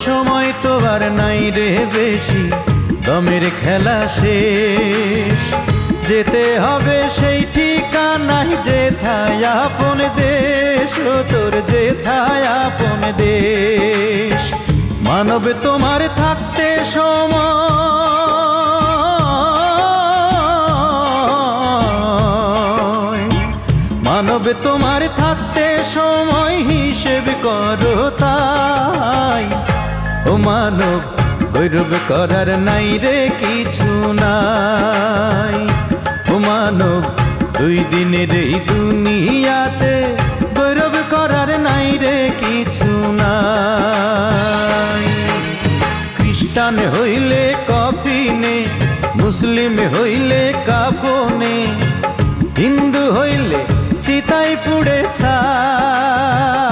সময় তো আর নাই রে বেশি, দমের খেলা শেষ। যেতে হবে সেই ঠিকানায় যেথায় আপন দেশ, ও তোর যেথায় আপন দেশ। মানব তোমার থাকতে সময়, মানব তোমার থাকতে সময় হিসেব করো তাই। ও মানব গৌরব করার নাই রে কিছু নাই। ও মানব দুই দিনের এই দুনিয়াতে গৌরব করার নাই রে কিছু নাই। খ্রিস্টান হইলে কফিনে, মুসলিম হইলে কাফনে, হিন্দু হইলে চিতায় পুড়ে ছাই।